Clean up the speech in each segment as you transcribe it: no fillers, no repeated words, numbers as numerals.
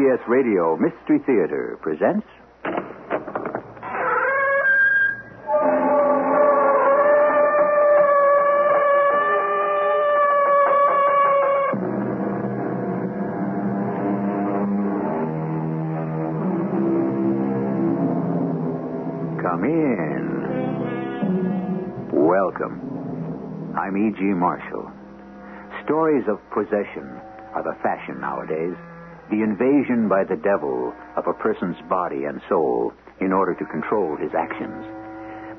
CBS Radio Mystery Theater presents... Come in. Welcome. I'm E.G. Marshall. Stories of possession are the fashion nowadays. The invasion by the devil of a person's body and soul in order to control his actions.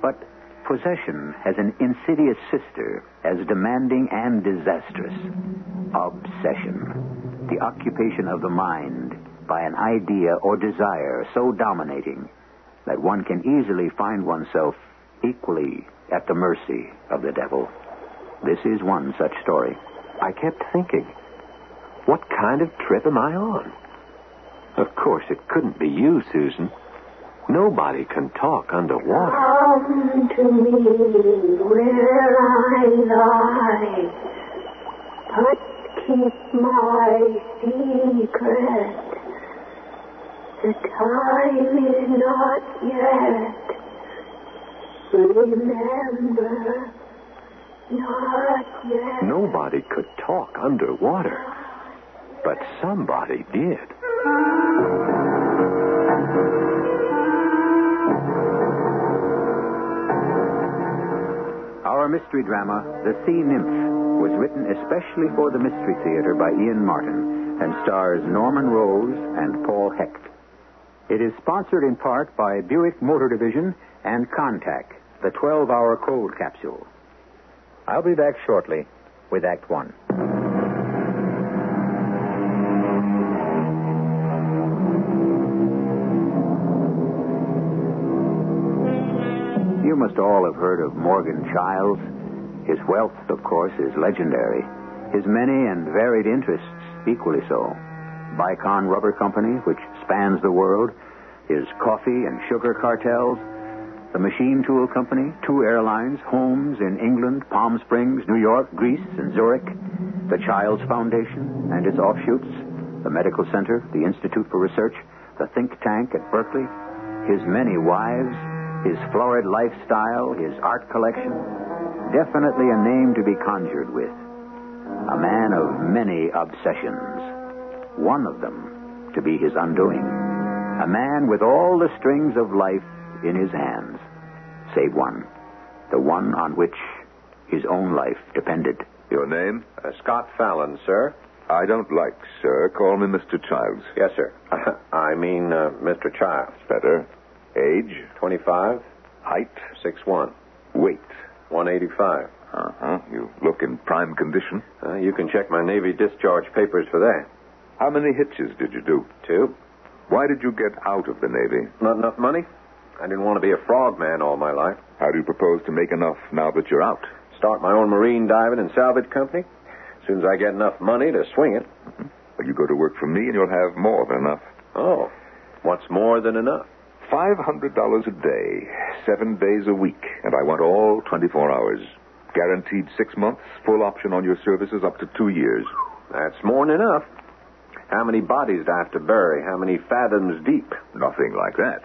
But possession has an insidious sister as demanding and disastrous. Obsession. The occupation of the mind by an idea or desire so dominating that one can easily find oneself equally at the mercy of the devil. This is one such story. I kept thinking, what kind of trip am I on? Of course, it couldn't be you, Susan. Nobody can talk underwater. Come to me where I lie, but keep my secret. The time is not yet. Remember, not yet. Nobody could talk underwater, but somebody did. Our mystery drama, The Sea Nymph, was written especially for the Mystery Theater by Ian Martin and stars Norman Rose and Paul Hecht. It is sponsored in part by Buick Motor Division and Contact, the 12-hour cold capsule. I'll be back shortly with Act One. You must all have heard of Morgan Childs. His wealth, of course, is legendary. His many and varied interests, equally so. Bicon Rubber Company, which spans the world, his coffee and sugar cartels, the Machine Tool Company, 2 airlines, homes in England, Palm Springs, New York, Greece, and Zurich, the Childs Foundation and its offshoots, the Medical Center, the Institute for Research, the think tank at Berkeley, his many wives, his florid lifestyle, his art collection. Definitely a name to be conjured with. A man of many obsessions. One of them to be his undoing. A man with all the strings of life in his hands, save one. The one on which his own life depended. Your name? Scott Fallon, sir. I don't like, sir. Call me Mr. Childs. Yes, sir. I mean, Mr. Childs. Better. Age? 25. Height? 6'1". Weight? 185. Uh-huh. You look in prime condition. You can check my Navy discharge papers for that. How many hitches did you do? 2. Why did you get out of the Navy? Not enough money. I didn't want to be a frogman all my life. How do you propose to make enough now that you're out? Start my own marine diving and salvage company. As soon as I get enough money to swing it. Mm-hmm. Well, you go to work for me and you'll have more than enough. Oh, what's more than enough? $500 a day, 7 days a week, and I want all 24 hours. Guaranteed 6 months, full option on your services up to 2 years. That's more than enough. How many bodies do I have to bury? How many fathoms deep? Nothing like that.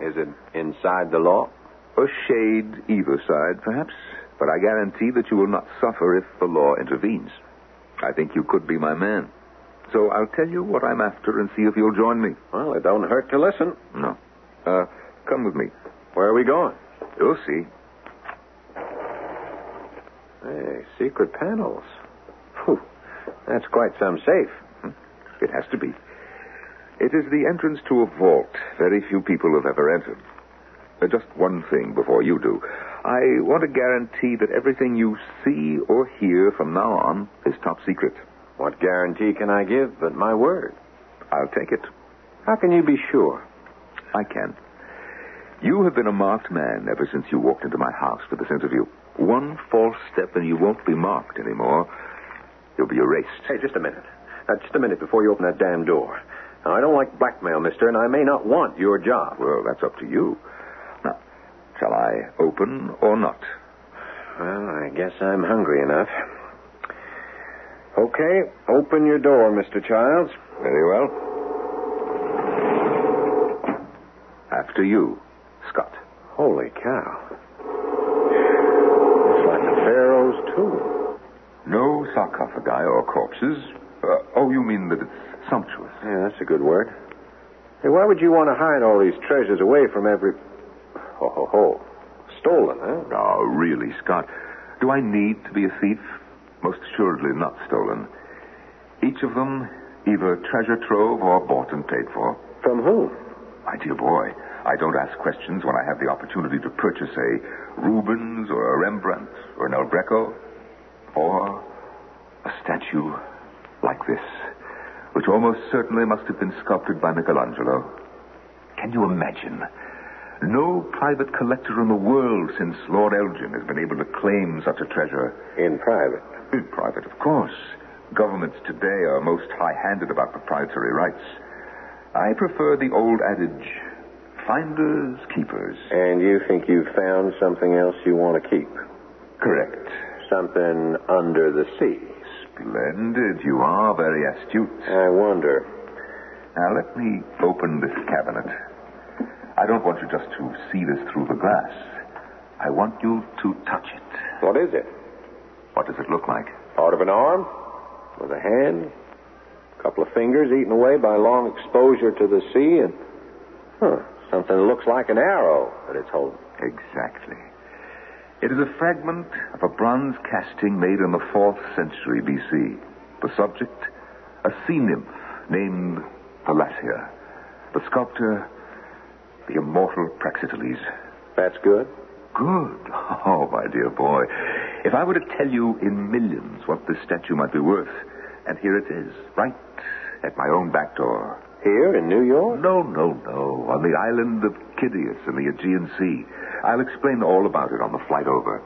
Is it inside the law? A shade either side, perhaps. But I guarantee that you will not suffer if the law intervenes. I think you could be my man. So I'll tell you what I'm after and see if you'll join me. Well, it don't hurt to listen. No. Come with me. Where are we going? You'll see. Hey, secret panels. Whew. That's quite some safe. It has to be. It is the entrance to a vault very few people have ever entered. Just one thing before you do. I want to guarantee that everything you see or hear from now on is top secret. What guarantee can I give but my word? I'll take it. How can you be sure? I can. You have been a marked man ever since you walked into my house for this interview. One false step and you won't be marked anymore. You'll be erased. Hey, just a minute. Just a minute before you open that damn door. Now, I don't like blackmail, mister, and I may not want your job. Well, that's up to you. Now, shall I open or not? Well, I guess I'm hungry enough. Okay, open your door, Mr. Childs. Very well. after you, Scott. Holy cow. It's like a pharaoh's tomb. No sarcophagi or corpses. You mean that it's sumptuous? Yeah, that's a good word. Hey, why would you want to hide all these treasures away from every... Stolen, huh? Oh, really, Scott. Do I need to be a thief? Most assuredly not stolen. Each of them either treasure trove or bought and paid for. From whom? My dear boy, I don't ask questions when I have the opportunity to purchase a Rubens or a Rembrandt or an El Greco or a statue like this, which almost certainly must have been sculpted by Michelangelo. Can you imagine? No private collector in the world since Lord Elgin has been able to claim such a treasure. In private? In private, of course. Governments today are most high-handed about proprietary rights. I prefer the old adage, finders, keepers. And you think you've found something else you want to keep? Correct. Something under the sea? Splendid. You are very astute. I wonder. Now, let me open this cabinet. I don't want you just to see this through the glass. I want you to touch it. What is it? What does it look like? Part of an arm? With a hand? A couple of fingers eaten away by long exposure to the sea and... something that looks like an arrow that it's holding. Exactly. It is a fragment of a bronze casting made in the 4th century B.C. The subject, a sea nymph named Thalassia. The sculptor, the immortal Praxiteles. That's good? Good. Oh, my dear boy. If I were to tell you in millions what this statue might be worth, and here it is, right at my own back door. Here in New York? No. On the island of Kidius in the Aegean Sea. I'll explain all about it on the flight over.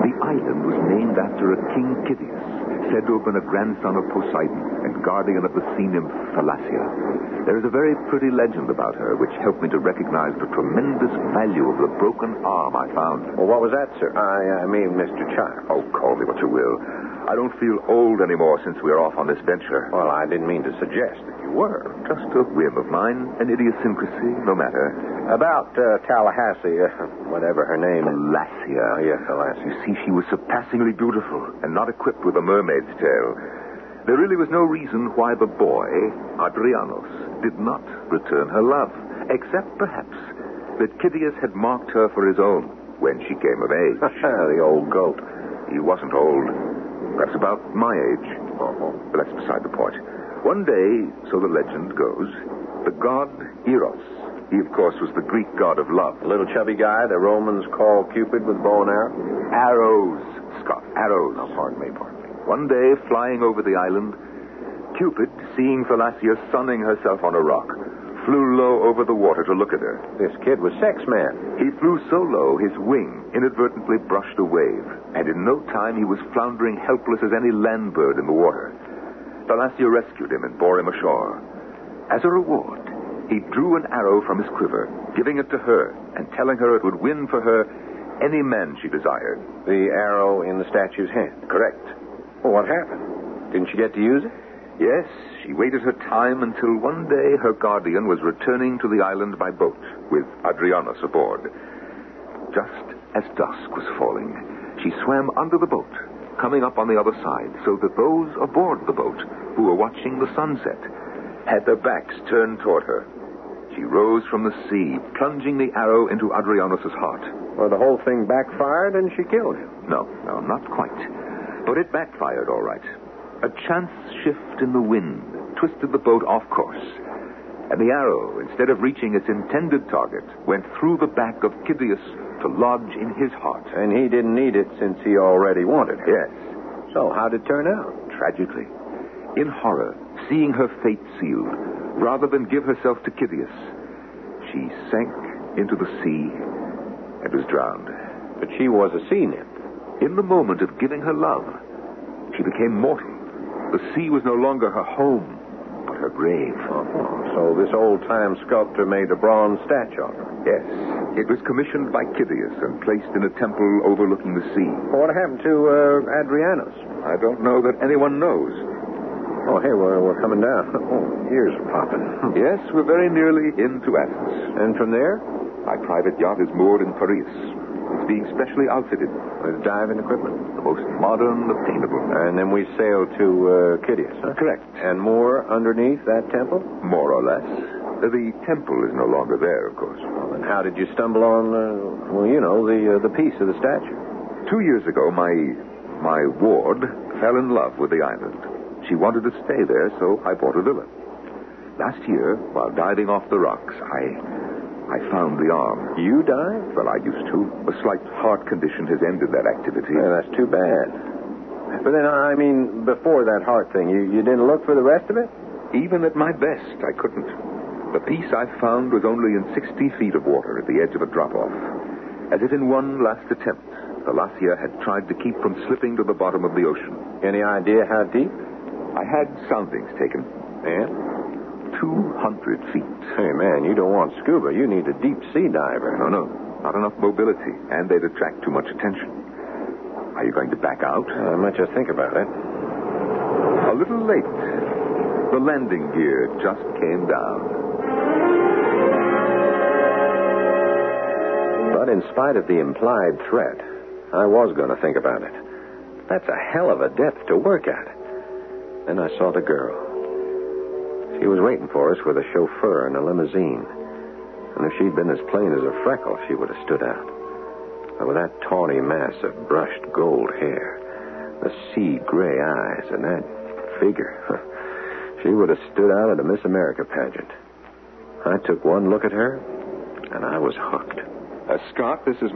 The island was named after a King Kidius, said to have been a grandson of Poseidon and guardian of the sea nymph Thalassia. There is a very pretty legend about her, which helped me to recognize the tremendous value of the broken arm I found. Well, what was that, sir? I mean, Mr. Child. Oh, call me what you will. I don't feel old anymore since we are off on this venture. Well, I didn't mean to suggest that you were. Just a whim of mine, an idiosyncrasy, no matter. About Tallahassee, whatever her name is. Thalassia. Oh, yes, Thalassia. You see, she was surpassingly beautiful and not equipped with a mermaid's tail. There really was no reason why the boy, Adrianos, did not return her love, except perhaps that Kidius had marked her for his own when she came of age. The old goat. He wasn't old. Perhaps about my age. But that's beside the point. One day, so the legend goes, the god Eros, he of course was the Greek god of love. The little chubby guy the Romans called Cupid with bow and arrow? Arrows, Scott, arrows. Oh, pardon me. One day, flying over the island, Cupid, seeing Thalassia sunning herself on a rock, flew low over the water to look at her. This kid was sex man. He flew so low, his wing inadvertently brushed a wave, and in no time he was floundering helpless as any land bird in the water. Thalassia rescued him and bore him ashore. As a reward, he drew an arrow from his quiver, giving it to her and telling her it would win for her any man she desired. The arrow in the statue's hand? Correct. Well, what happened? Didn't she get to use it? Yes, she waited her time until one day her guardian was returning to the island by boat with Adrianos aboard. Just as dusk was falling, she swam under the boat, coming up on the other side, so that those aboard the boat who were watching the sunset had their backs turned toward her. She rose from the sea, plunging the arrow into Adrianos' heart. Well, the whole thing backfired and she killed him. No, not quite. But it backfired all right. A chance shift in the wind twisted the boat off course, and the arrow, instead of reaching its intended target, went through the back of Kidius to lodge in his heart. And he didn't need it since he already wanted her. Yes. So how'd it turn out? Tragically. In horror, seeing her fate sealed, rather than give herself to Kidius, she sank into the sea and was drowned. But she was a sea nymph. In the moment of giving her love, she became mortal. The sea was no longer her home, but her grave. So this old-time sculptor made a bronze statue of her? Yes. It was commissioned by Kidius and placed in a temple overlooking the sea. Well, what happened to Adrianos? I don't know that anyone knows. Oh, hey, we're coming down. Oh, ears are popping. Yes, we're very nearly into Athens. And from there? My private yacht is moored in Paris. It's being specially outfitted. With diving equipment. The most modern obtainable. And then we sail to Kidius, huh? Correct. And more underneath that temple? More or less. The temple is no longer there, of course. Well, and how did you stumble on, the piece of the statue? 2 years ago, my ward fell in love with the island. She wanted to stay there, so I bought a villa. Last year, while diving off the rocks, I found the arm. You dived? Well, I used to. A slight heart condition has ended that activity. Yeah, that's too bad. But then, before that heart thing, you didn't look for the rest of it? Even at my best, I couldn't. The piece I found was only in 60 feet of water at the edge of a drop-off. As if in one last attempt, the Lassia had tried to keep from slipping to the bottom of the ocean. Any idea how deep? I had soundings taken. And? 200 feet. Hey, man, you don't want scuba. You need a deep sea diver. No. Not enough mobility, and they'd attract too much attention. Are you going to back out? I might just think about it. A little late. The landing gear just came down. But in spite of the implied threat, I was going to think about it. That's a hell of a depth to work at. Then I saw the girl. She was waiting for us with a chauffeur and a limousine. And if she'd been as plain as a freckle, she would have stood out. But with that tawny mass of brushed gold hair, the sea gray eyes, and that figure, she would have stood out at a Miss America pageant. I took one look at her, and I was hooked. Scott, this is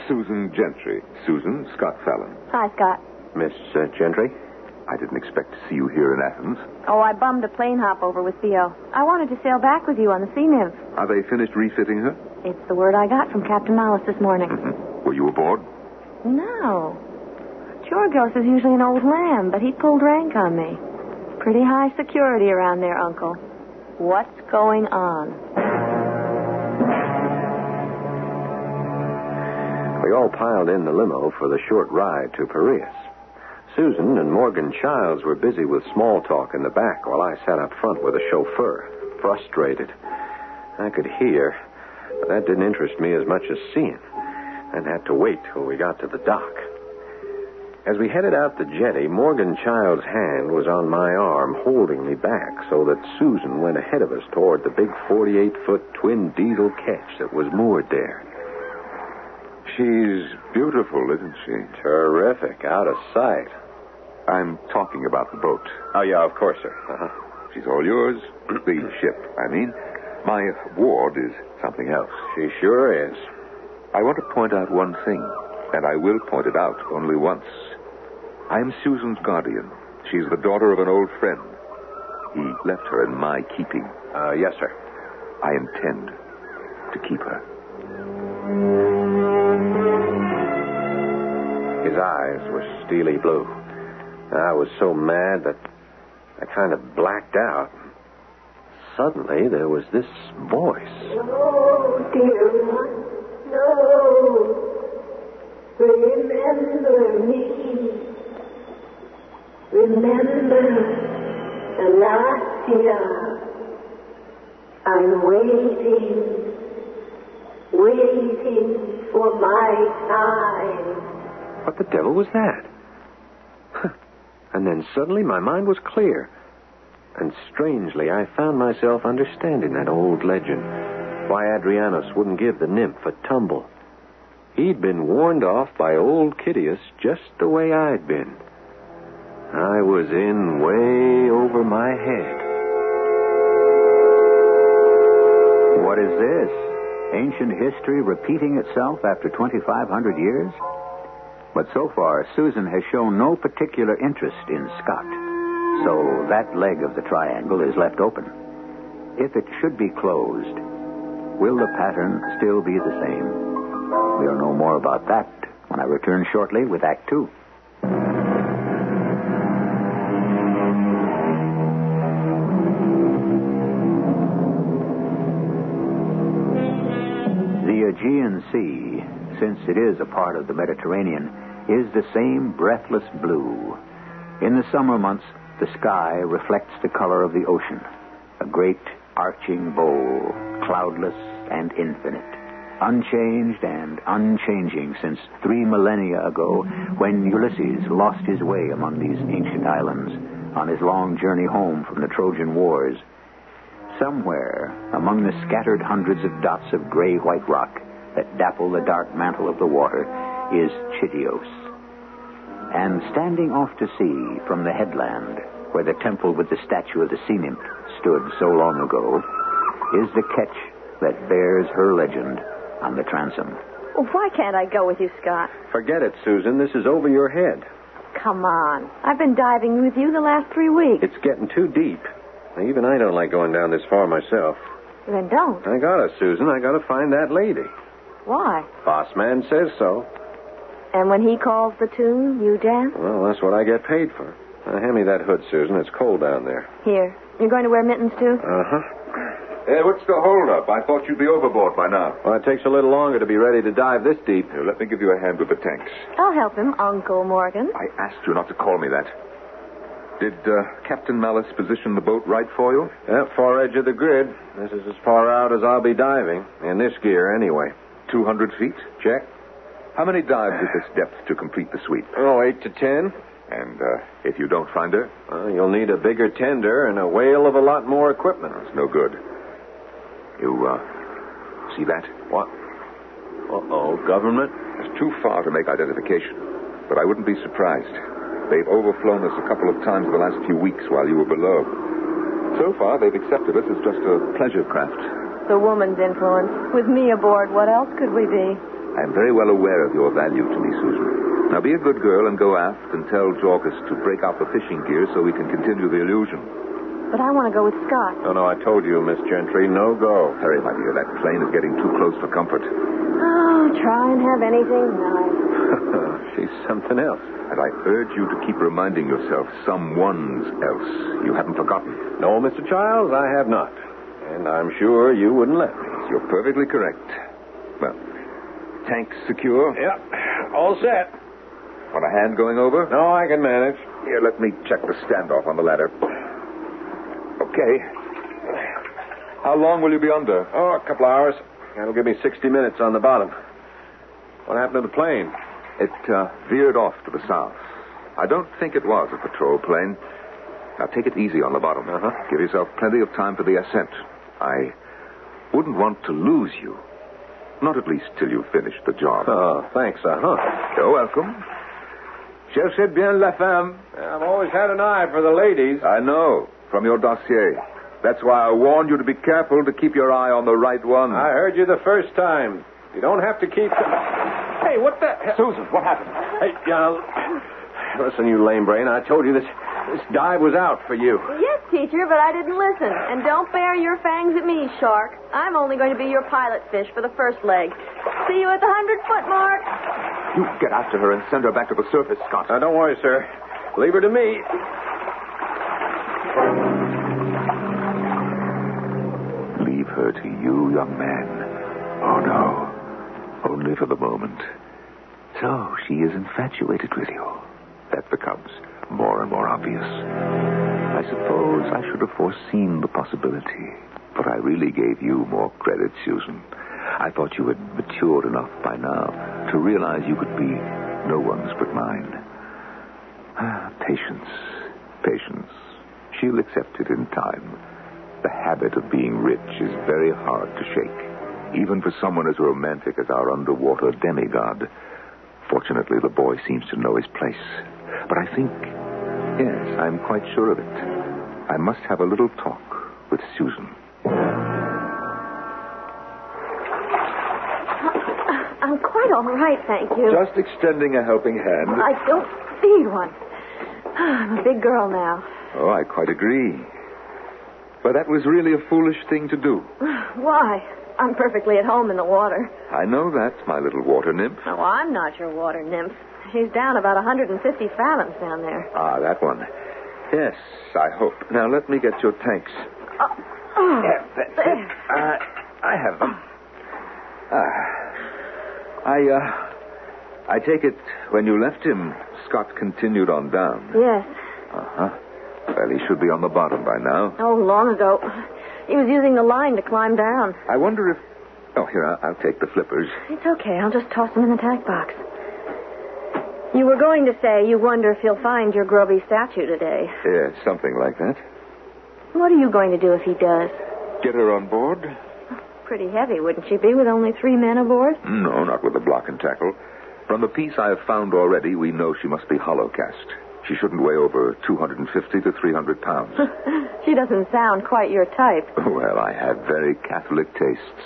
Susan Gentry. Susan, Scott Fallon. Hi, Scott. Miss Gentry? I didn't expect to see you here in Athens. Oh, I bummed a plane hop over with Theo. I wanted to sail back with you on the Sea Nymph. Are they finished refitting her? It's the word I got from Captain Mallis this morning. Mm-hmm. Were you aboard? No. Georgios is usually an old lamb, but he pulled rank on me. Pretty high security around there, Uncle. What's going on? We all piled in the limo for the short ride to Paris. Susan and Morgan Childs were busy with small talk in the back while I sat up front with a chauffeur, frustrated. I could hear, but that didn't interest me as much as seeing, and had to wait till we got to the dock. As we headed out the jetty, Morgan Childs' hand was on my arm, holding me back so that Susan went ahead of us toward the big 48-foot twin diesel ketch that was moored there. She's beautiful, isn't she? Terrific, out of sight. I'm talking about the boat. Oh, yeah, of course, sir. Uh-huh. She's all yours. The ship, I mean. My ward is something else. She sure is. I want to point out one thing, and I will point it out only once. I am Susan's guardian. She's the daughter of an old friend. He left her in my keeping. Yes, sir. I intend to keep her. His eyes were steely blue. I was so mad that I kind of blacked out. Suddenly, there was this voice. No, dear one, no. Remember me. Remember the last year. I'm waiting for my time. What the devil was that? And then suddenly my mind was clear. And strangely, I found myself understanding that old legend. Why Adrianos wouldn't give the nymph a tumble. He'd been warned off by old Kidius just the way I'd been. I was in way over my head. What is this? Ancient history repeating itself after 2,500 years? But so far, Susan has shown no particular interest in Scott. So that leg of the triangle is left open. If it should be closed, will the pattern still be the same? We'll know more about that when I return shortly with Act 2. The Aegean Sea, since it is a part of the Mediterranean, is the same breathless blue. In the summer months, The sky reflects the color of the ocean, a great arching bowl, cloudless and infinite, unchanged and unchanging since 3 millennia ago, when Ulysses lost his way among these ancient islands on his long journey home from the Trojan Wars. Somewhere among the scattered hundreds of dots of gray-white rock that dapple the dark mantle of the water is Chitios. And standing off to sea from the headland, where the temple with the statue of the sea nymph stood so long ago, is the ketch that bears her legend on the transom. Well, why can't I go with you, Scott? Forget it, Susan. This is over your head. Come on. I've been diving with you the last 3 weeks. It's getting too deep. Even I don't like going down this far myself. Then don't. I gotta, Susan. I gotta find that lady. Why? Boss man says so. And when he calls the tune, you dance? Well, that's what I get paid for. Now, hand me that hood, Susan. It's cold down there. Here. You're going to wear mittens, too? Uh-huh. Hey, what's the hold-up? I thought you'd be overboard by now. Well, it takes a little longer to be ready to dive this deep. Here, let me give you a hand with the tanks. I'll help him, Uncle Morgan. I asked you not to call me that. Did Captain Malice position the boat right for you? Yep, far edge of the grid. This is as far out as I'll be diving. In this gear, anyway. 200 feet? Check. How many dives at this depth to complete the sweep? Oh, 8 to 10. And if you don't find her? You'll need a bigger tender and a whale of a lot more equipment. It's no good. You, see that? What? Uh-oh, government? It's too far to make identification. But I wouldn't be surprised. They've overflown us a couple of times the last few weeks while you were below. So far, they've accepted us as just a pleasure craft. The woman's influence. With me aboard, what else could we be? I'm very well aware of your value to me, Susan. Now, be a good girl and go aft and tell Jorgus to break out the fishing gear so we can continue the illusion. But I want to go with Scott. No, I told you, Miss Gentry, no go. Hurry, my dear. That plane is getting too close for comfort. Oh, try and have anything nice. She's something else. And I urge you to keep reminding yourself someone's else. You haven't forgotten. No, Mr. Childs, I have not. And I'm sure you wouldn't let me. You're perfectly correct. Well, tanks secure? Yep, all set. Want a hand going over? No, I can manage. Here, let me check the standoff on the ladder. Okay. How long will you be under? Oh, a couple hours. That'll give me 60 minutes on the bottom. What happened to the plane? It veered off to the south. I don't think it was a patrol plane. Now, take it easy on the bottom. Give yourself plenty of time for the ascent. I wouldn't want to lose you. Not at least till you finish the job. Oh, thanks, You're welcome. Cherchez bien la femme. I've always had an eye for the ladies. I know, from your dossier. That's why I warned you to be careful to keep your eye on the right one. I heard you the first time. You don't have to keep... Hey, what the... Susan, what happened? Hey, listen, you lame brain. I told you this dive was out for you. Yes, teacher, but I didn't listen. And don't bare your fangs at me, shark. I'm only going to be your pilot fish for the first leg. See you at the 100-foot mark. You get after her and send her back to the surface, Scott. Now, don't worry, sir. Leave her to me. Leave her to you, young man. Oh, no. Only for the moment. So, she is infatuated with you. That becomes more and more obvious. I suppose I should have foreseen the possibility, but I really gave you more credit, Susan. I thought you had matured enough by now to realize you could be no one's but mine. Patience. Patience. She'll accept it in time. The habit of being rich is very hard to shake, even for someone as romantic as our underwater demigod. Fortunately, the boy seems to know his place. But I think, yes, I'm quite sure of it. I must have a little talk with Susan. I'm quite all right, thank you. Just extending a helping hand. I don't need one. I'm a big girl now. Oh, I quite agree. But that was really a foolish thing to do. Why? I'm perfectly at home in the water. I know that, my little water nymph. Oh, I'm not your water nymph. He's down about 150 fathoms down there. Ah, that one. Yes, I hope. Now, let me get your tanks. Yeah, that's there. it. I have them. I take it when you left him, Scott continued on down. Yes. Uh-huh. Well, he should be on the bottom by now. Oh, long ago. He was using the line to climb down. I wonder if... Oh, here, I'll take the flippers. It's okay. I'll just toss them in the tack box. You were going to say you wonder if you'll find your grubby statue today. Yeah, something like that. What are you going to do if he does? Get her on board? Pretty heavy, wouldn't she be, with only 3 men aboard? No, not with the block and tackle. From the piece I have found already, we know she must be hollow cast. She shouldn't weigh over 250 to 300 pounds. She doesn't sound quite your type. Well, I have very Catholic tastes.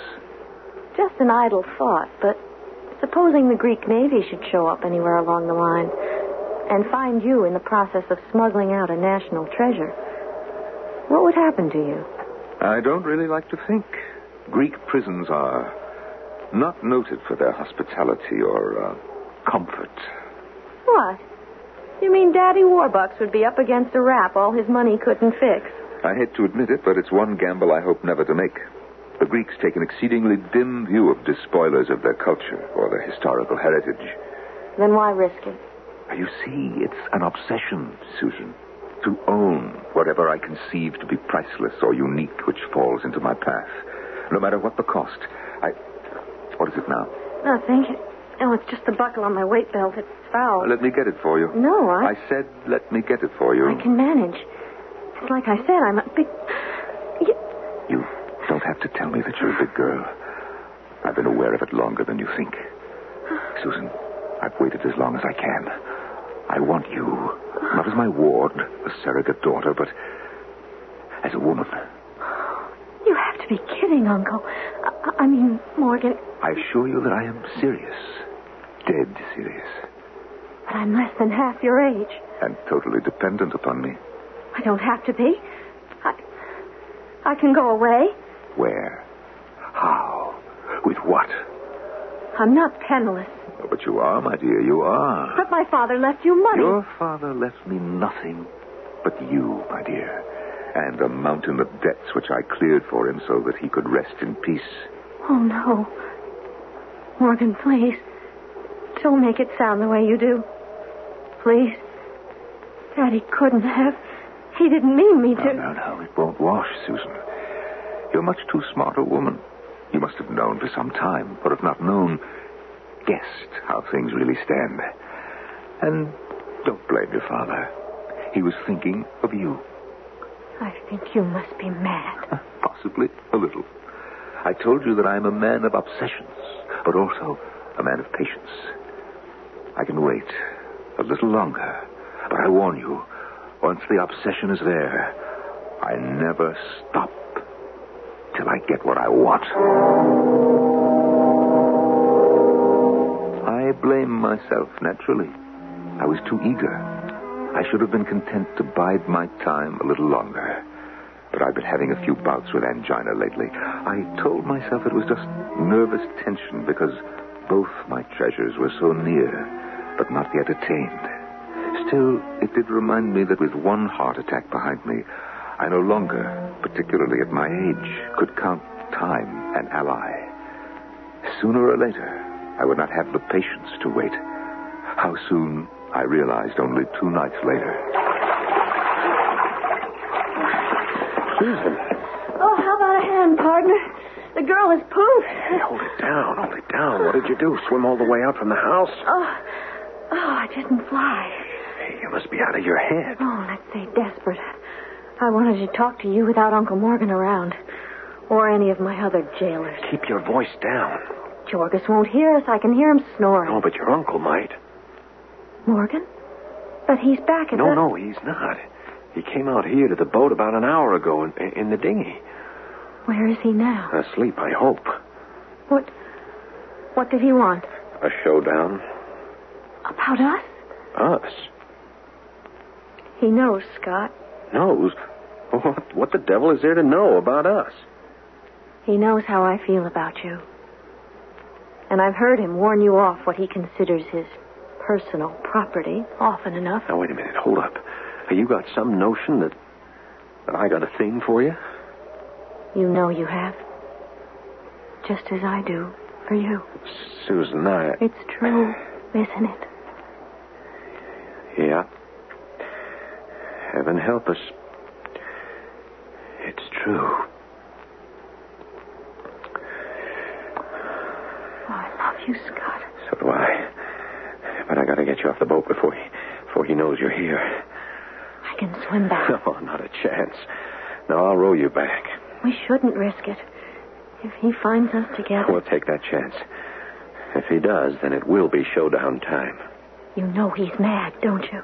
Just an idle thought, but supposing the Greek Navy should show up anywhere along the line and find you in the process of smuggling out a national treasure, what would happen to you? I don't really like to think. Greek prisons are not noted for their hospitality or comfort. What? You mean Daddy Warbucks would be up against a rap all his money couldn't fix? I hate to admit it, but it's one gamble I hope never to make. The Greeks take an exceedingly dim view of despoilers of their culture or their historical heritage. Then why risk it? You see, it's an obsession, Susan. To own whatever I conceive to be priceless or unique which falls into my path. No matter what the cost. What is it now? Nothing. Oh, it's just the buckle on my weight belt. It's foul. Let me get it for you. No, I said let me get it for you. I can manage. It's like I said, I'm a big... You don't have to tell me that you're a big girl. I've been aware of it longer than you think. Susan, I've waited as long as I can. I want you, not as my ward, a surrogate daughter, but as a woman. You have to be kidding, Uncle. I mean, Morgan... I assure you that I am serious. Dead serious. But I'm less than half your age. And totally dependent upon me. I don't have to be. I can go away. Where? How? With what? I'm not penniless. Oh, but you are, my dear, you are. But my father left you money. Your father left me nothing but you, my dear. And a mountain of debts which I cleared for him so that he could rest in peace. Oh, no. Morgan, please. Don't make it sound the way you do. Please. Daddy couldn't have. He didn't mean me to. No. It won't wash, Susan. You're much too smart a woman. You must have known for some time, or if not known, guessed how things really stand. And don't blame your father. He was thinking of you. I think you must be mad. Possibly a little. I told you that I am a man of obsessions, but also a man of patience. I can wait a little longer, but I warn you, once the obsession is there, I never stop till I get what I want. I blame myself, naturally. I was too eager. I should have been content to bide my time a little longer. But I've been having a few bouts with angina lately. I told myself it was just nervous tension because both my treasures were so near, but not yet attained. Still, it did remind me that with one heart attack behind me, I no longer, particularly at my age, could count time an ally. Sooner or later, I would not have the patience to wait. How soon, I realized only 2 nights later. Susan. Oh, how about a hand, partner? The girl is pooped. Hey, hold it down. What did you do? Swim all the way out from the house? Oh, I didn't fly. Hey, you must be out of your head. Oh, let's say desperate. I wanted to talk to you without Uncle Morgan around. Or any of my other jailers. Keep your voice down. Jorgus won't hear us. I can hear him snoring. No, but your uncle might. Morgan? But he's back at No, he's not. He came out here to the boat about an hour ago in the dinghy. Where is he now? Asleep, I hope. What did he want? A showdown. About us? Us? He knows, Scott. Knows? What the devil is there to know about us? He knows how I feel about you. And I've heard him warn you off what he considers his personal property often enough. Now, wait a minute. Hold up. You got some notion that I got a thing for you? You know you have. Just as I do for you. Susan, It's true, isn't it? Yeah. Heaven help us. It's true. Oh, I love you, Scott. So do I. But I gotta get you off the boat before he knows you're here. I can swim back. No, not a chance. No, I'll row you back. We shouldn't risk it. If he finds us together... We'll take that chance. If he does, then it will be showdown time. You know he's mad, don't you?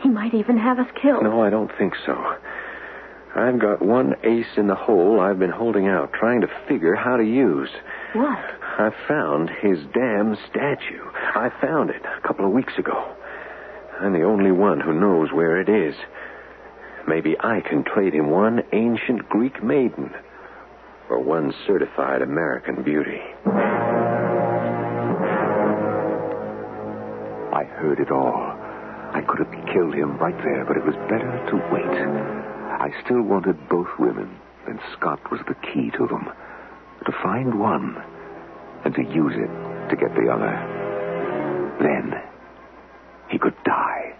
He might even have us killed. No, I don't think so. I've got one ace in the hole I've been holding out, trying to figure how to use. What? I found his damn statue. I found it a couple of weeks ago. I'm the only one who knows where it is. Maybe I can trade him one ancient Greek maiden for one certified American beauty. I heard it all. I could have killed him right there, but it was better to wait. I still wanted both women, and Scott was the key to them. To find one, and to use it to get the other. Then, he could die.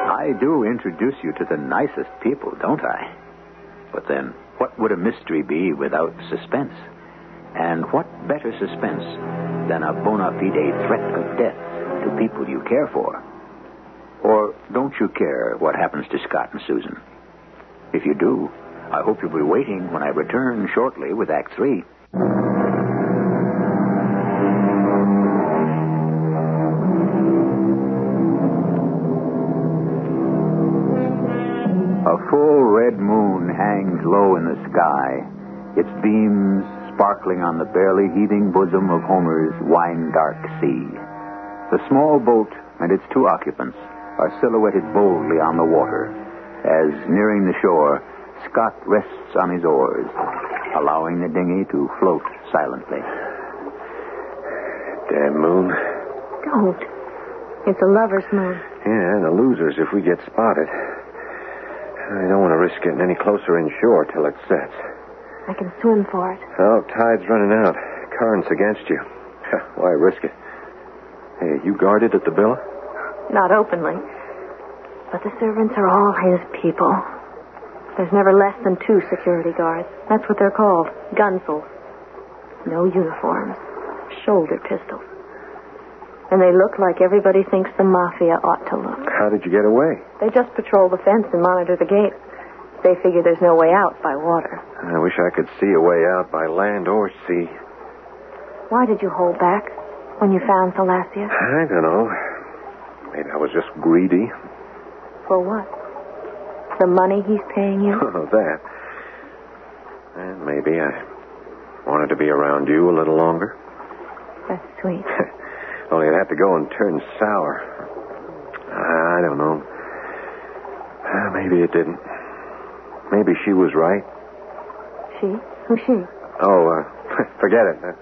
I do introduce you to the nicest people, don't I? But then, what would a mystery be without suspense? And what better suspense than a bona fide threat of death to people you care for? Or don't you care what happens to Scott and Susan? If you do, I hope you'll be waiting when I return shortly with Act 3. A full red moon hangs low in the sky, its beams sparkling on the barely heaving bosom of Homer's wine-dark sea. The small boat and its two occupants are silhouetted boldly on the water as, nearing the shore, Scott rests on his oars, allowing the dinghy to float silently. Damn moon. Don't. It's a lover's moon. Yeah, the losers if we get spotted. I don't want to risk getting any closer inshore till it sets. I can swim for it. Oh, tide's running out. Current's against you. Why risk it? Hey, you guarded at the villa? Not openly. But the servants are all his people. There's never less than 2 security guards. That's what they're called. Gunsels. No uniforms. Shoulder pistols. And they look like everybody thinks the mafia ought to look. How did you get away? They just patrol the fence and monitor the gate. They figure there's no way out by water. I wish I could see a way out by land or sea. Why did you hold back when you found Thalassia? I don't know. Maybe I was just greedy. For what? The money he's paying you? Oh, that. And maybe I wanted to be around you a little longer. That's sweet. Only I'd have to go and turn sour. I don't know. Maybe it didn't. Maybe she was right. She? Who's she? Oh, forget it. That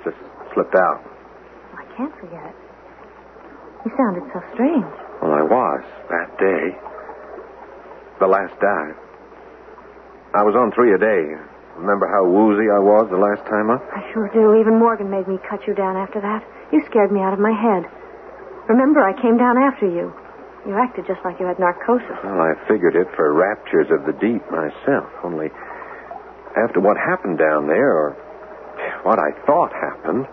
just slipped out. I can't forget it. You sounded so strange. Well, I was that day. The last dive. I was on 3 a day. Remember how woozy I was the last time up? I sure do. Even Morgan made me cut you down after that. You scared me out of my head. Remember, I came down after you. You acted just like you had narcosis. Well, I figured it for raptures of the deep myself. Only after what happened down there, or what I thought happened...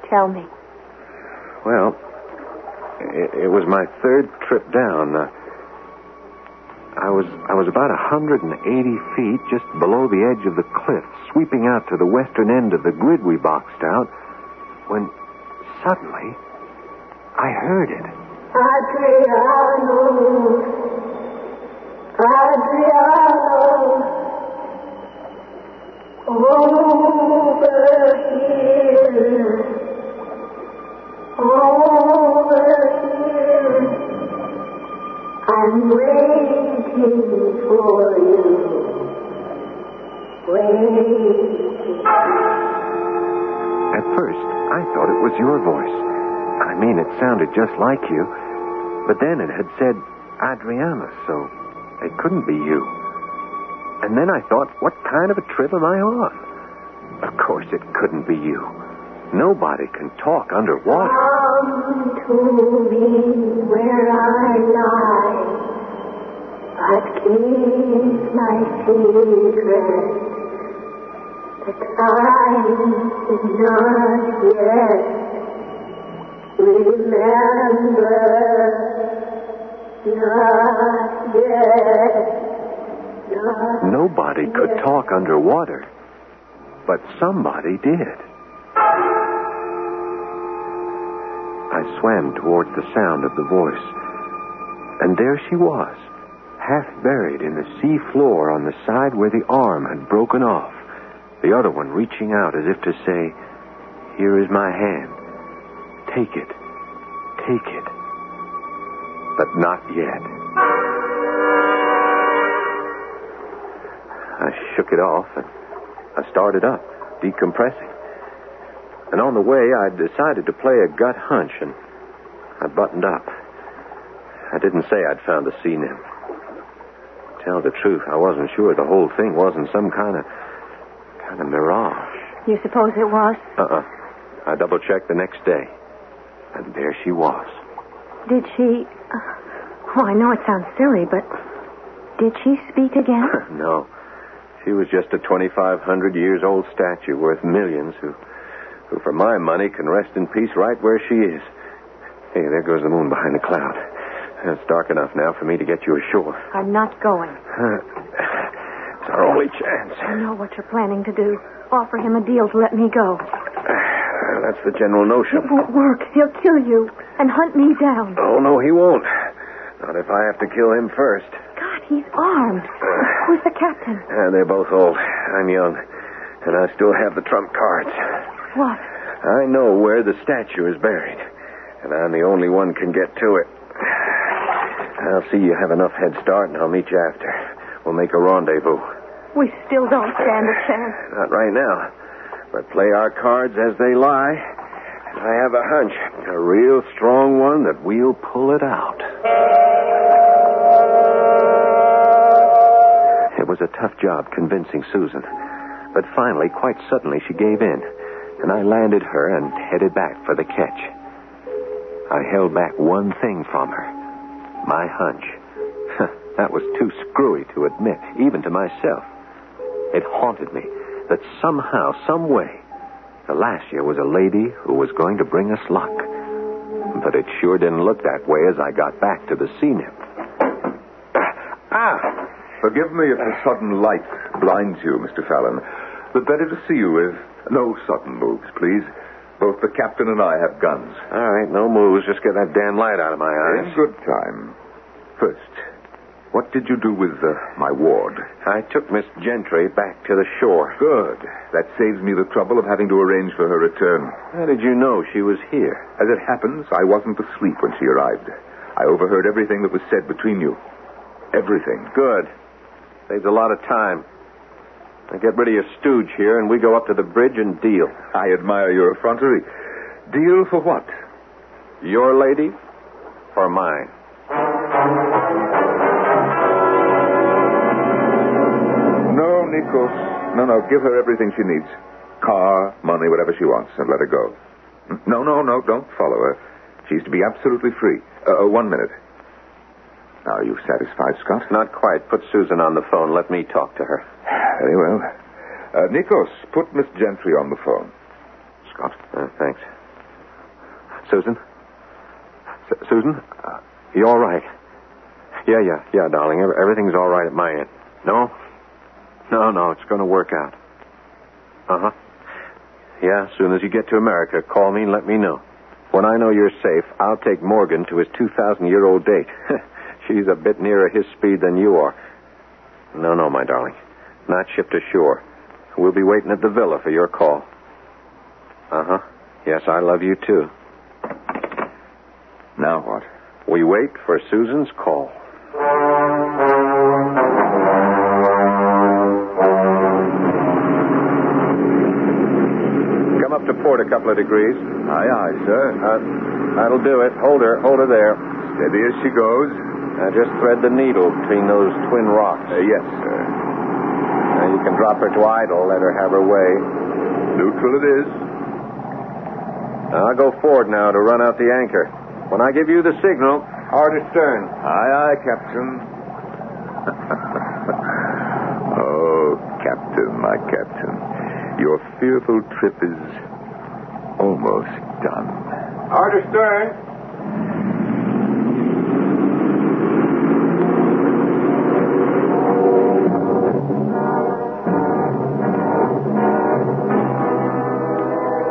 Tell me. Well, it was my 3rd trip down. I was about 180 feet just below the edge of the cliff, sweeping out to the western end of the grid we boxed out, when suddenly I heard it. Adriano, over here, I'm waiting for you, waiting. At first, I thought it was your voice. I mean, it sounded just like you. But then it had said Adriana, so it couldn't be you. And then I thought, what kind of a trip am I on? Of course it couldn't be you. Nobody can talk underwater. Come to me where but keep my secret. The time is not yet. Remember, not yet. Nobody could talk underwater, but somebody did. I swam towards the sound of the voice, and there she was, half buried in the sea floor on the side where the arm had broken off, the other one reaching out as if to say, "Here is my hand. Take it. Take it." But not yet. I shook it off, and I started up, decompressing. And on the way, I decided to play a gut hunch, and I buttoned up. I didn't say I'd found the sea nymph. To tell the truth, I wasn't sure the whole thing wasn't some kind of mirage. You suppose it was? I double-checked the next day, and there she was. Did she... Oh, I know it sounds silly, but did she speak again? No. She was just a 2,500 years old statue worth millions who for my money can rest in peace right where she is. Hey, there goes the moon behind the cloud. It's dark enough now for me to get you ashore. I'm not going. It's our only chance. I know what you're planning to do. Offer him a deal to let me go. That's the general notion. It won't work. He'll kill you and hunt me down. Oh, no, he won't. Not if I have to kill him first. God, he's armed. Who's the captain? They're both old. I'm young. And I still have the trump cards. What? I know where the statue is buried. And I'm the only one can get to it. I'll see you have enough head start, and I'll meet you after. We'll make a rendezvous. We still don't stand a chance. Not right now. But play our cards as they lie. And I have a hunch, a real strong one, that we'll pull it out. It was a tough job convincing Susan. But finally, quite suddenly, she gave in. And I landed her and headed back for the catch. I held back one thing from her. My hunch. That was too screwy to admit, even to myself. It haunted me that somehow, some way, the last year was a lady who was going to bring us luck. But it sure didn't look that way as I got back to the sea nymph. Forgive me if the sudden light blinds you, Mr. Fallon. But better to see you with no sudden moves, please. Both the captain and I have guns. All right, no moves. Just get that damn light out of my eyes. In good time. First, what did you do with my ward? I took Miss Gentry back to the shore. Good. That saves me the trouble of having to arrange for her return. How did you know she was here? As it happens, I wasn't asleep when she arrived. I overheard everything that was said between you. Everything. Good. Saves a lot of time. Now get rid of your stooge here, and we go up to the bridge and deal. I admire your effrontery. Deal for what? Your lady or mine? No, Nikos. No. Give her everything she needs. Car, money, whatever she wants, and let her go. No. Don't follow her. She's to be absolutely free. 1 minute. Are you satisfied, Scott? Not quite. Put Susan on the phone. Let me talk to her. Very well. Nikos, put Miss Gentry on the phone. Scott. Thanks. Susan? Susan? You all right? Yeah, darling. Everything's all right at my end. No, it's going to work out. Uh-huh. Yeah, as soon as you get to America, call me and let me know. When I know you're safe, I'll take Morgan to his 2,000-year-old date. She's a bit nearer his speed than you are. No, my darling. Not shipped ashore. We'll be waiting at the villa for your call. Uh-huh. Yes, I love you, too. Now what? We wait for Susan's call. Come up to port a couple of degrees. Aye, sir. That'll do it. Hold her there. Steady as she goes. Now just thread the needle between those twin rocks. Yes, sir. Now you can drop her to idle. Let her have her way. Neutral it is. Now I'll go forward now to run out the anchor. When I give you the signal, hard astern. Aye, Captain. Oh, Captain, my Captain. Your fearful trip is almost done. Hard astern.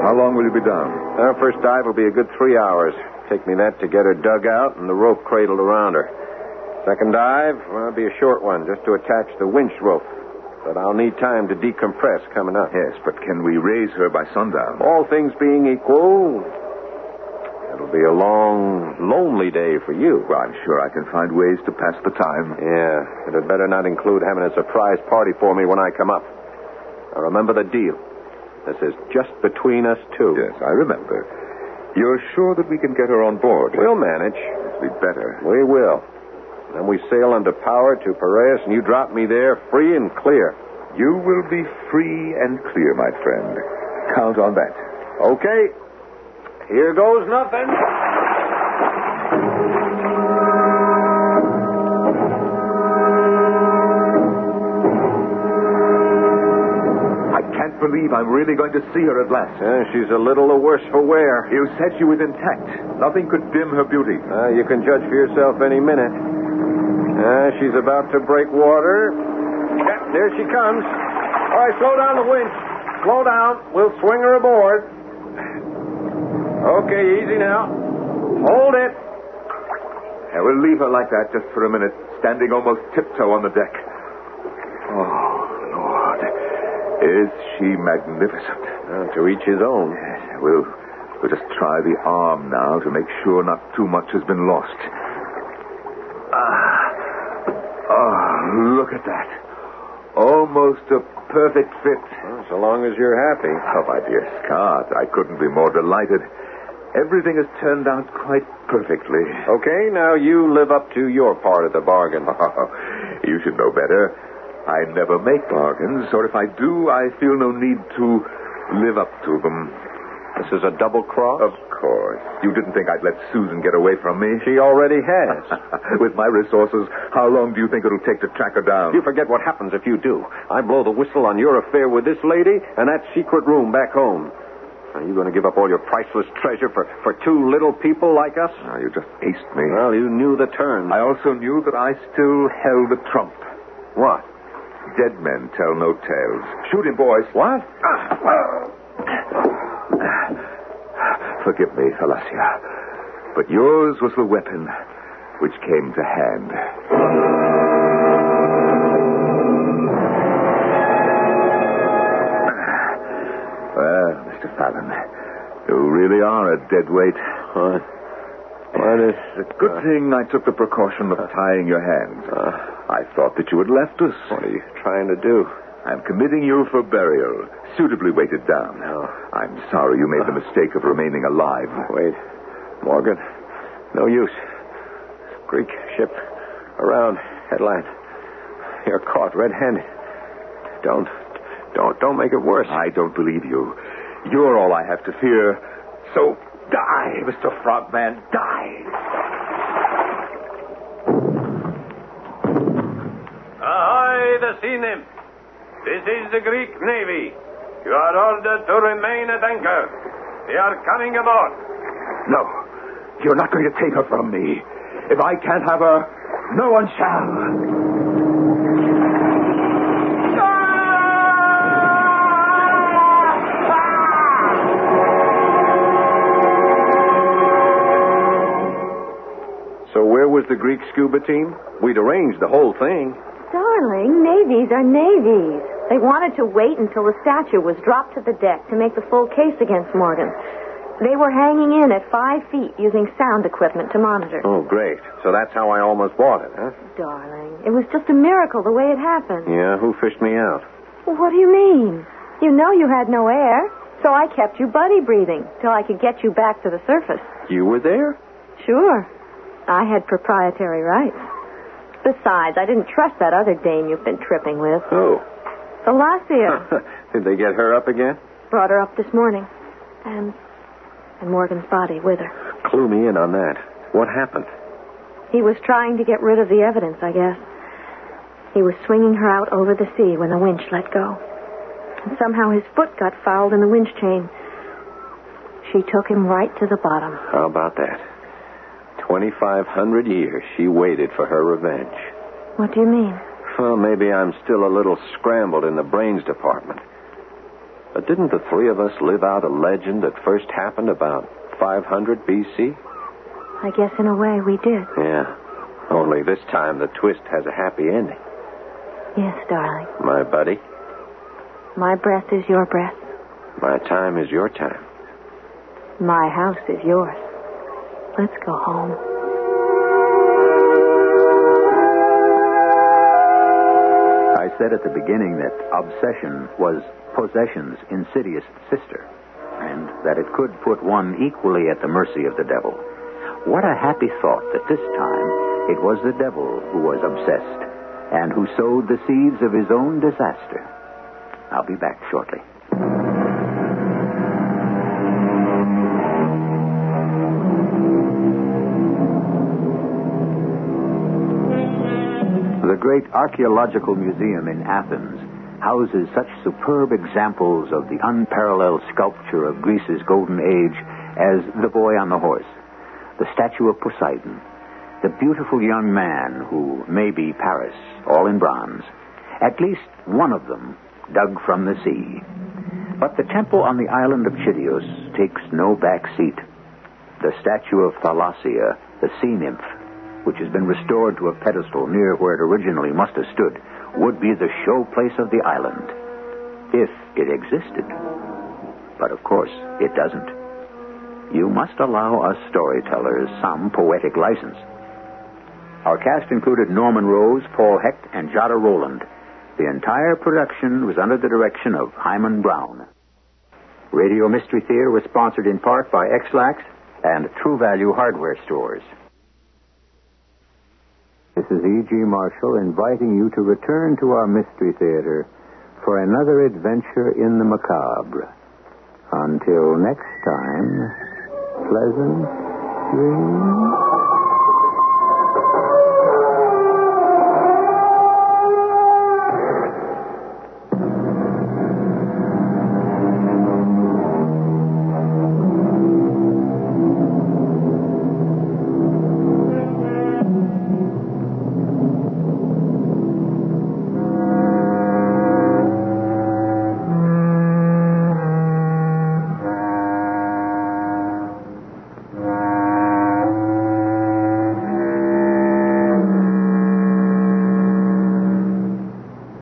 How long will you be down? Our first dive will be a good 3 hours. Take me that to get her dug out and the rope cradled around her. Second dive, well, it'll be a short one, just to attach the winch rope. But I'll need time to decompress coming up. Yes, but can we raise her by sundown? All things being equal, it'll be a long, lonely day for you. Well, I'm sure I can find ways to pass the time. Yeah, it had better not include having a surprise party for me when I come up. Now, remember the deal. This is just between us two. Yes, I remember. You're sure that we can get her on board? We'll manage. It'll be better. We will. Then we sail under power to Piraeus, and you drop me there free and clear. You will be free and clear, my friend. Count on that. Okay. Here goes nothing. I can't believe I'm really going to see her at last. She's a little the worse for wear. You said she was intact. Nothing could dim her beauty. You can judge for yourself any minute. She's about to break water. Yeah, there she comes. All right, slow down the winch. Slow down. We'll swing her aboard. Okay, easy now. Hold it. And we'll leave her like that just for a minute, standing almost tiptoe on the deck. Oh, Lord. Is she magnificent? To each his own. Yes, we'll just try the arm now to make sure not too much has been lost. Oh, look at that. Almost a perfect fit. Well, so long as you're happy. Oh, my dear Scott, I couldn't be more delighted. Everything has turned out quite perfectly. Okay, now you live up to your part of the bargain. You should know better. I never make bargains, or if I do, I feel no need to live up to them. This is a double cross? Of course. You didn't think I'd let Susan get away from me? She already has. With my resources, how long do you think it'll take to track her down? You forget what happens if you do. I blow the whistle on your affair with this lady and that secret room back home. Are you going to give up all your priceless treasure for two little people like us? Oh, you just aced me. Well, you knew the terms. I also knew that I still held the trump. What? Dead men tell no tales. Shoot him, boys. What? Forgive me, Falacia, but yours was the weapon which came to hand. Well, Mr. Fallon, you really are a dead weight. What is it? Good thing I took the precaution of tying your hands. I thought that you had left us. What are you trying to do? I'm committing you for burial, suitably weighted down. No. I'm sorry you made the mistake of remaining alive. Wait. Morgan, no use. Greek ship around headland. You're caught red-handed. Don't make it worse. I don't believe you. You're all I have to fear. So die, Mr. Frogman, die. Ahoy, the sea nymph. This is the Greek Navy. You are ordered to remain at anchor. They are coming aboard. No, you're not going to take her from me. If I can't have her, no one shall. So where was the Greek scuba team? We'd arranged the whole thing. Darling, navies are navies. They wanted to wait until the statue was dropped to the deck to make the full case against Morgan. They were hanging in at 5 feet using sound equipment to monitor. Oh, great. So that's how I almost bought it, huh? Darling, it was just a miracle the way it happened. Yeah, who fished me out? Well, what do you mean? You know you had no air, so I kept you buddy breathing till I could get you back to the surface. You were there? Sure. I had proprietary rights. Besides, I didn't trust that other dame you've been tripping with. Oh. Falacia. Did they get her up again? Brought her up this morning. And Morgan's body with her. Clue me in on that. What happened? He was trying to get rid of the evidence, I guess. He was swinging her out over the sea when the winch let go. And somehow his foot got fouled in the winch chain. She took him right to the bottom. How about that? 2,500 years she waited for her revenge. What do you mean? Well, maybe I'm still a little scrambled in the brains department. But didn't the three of us live out a legend that first happened about 500 B.C.? I guess in a way we did. Yeah. Only this time the twist has a happy ending. Yes, darling. My buddy. My breath is your breath. My time is your time. My house is yours. Let's go home. I said at the beginning that obsession was possession's insidious sister, and that it could put one equally at the mercy of the devil. What a happy thought that this time it was the devil who was obsessed and who sowed the seeds of his own disaster. I'll be back shortly. The great archaeological museum in Athens houses such superb examples of the unparalleled sculpture of Greece's golden age as the boy on the horse, the statue of Poseidon, the beautiful young man who may be Paris, all in bronze, at least one of them dug from the sea. But the temple on the island of Chidios takes no back seat. The statue of Thalassia, the sea nymph, which has been restored to a pedestal near where it originally must have stood, would be the showplace of the island, if it existed. But of course, it doesn't. You must allow us storytellers some poetic license. Our cast included Norman Rose, Paul Hecht, and Jada Rowland. The entire production was under the direction of Hyman Brown. Radio Mystery Theater was sponsored in part by X-Lax and True Value Hardware Stores. This is E.G. Marshall inviting you to return to our Mystery Theater for another adventure in the macabre. Until next time, pleasant dreams.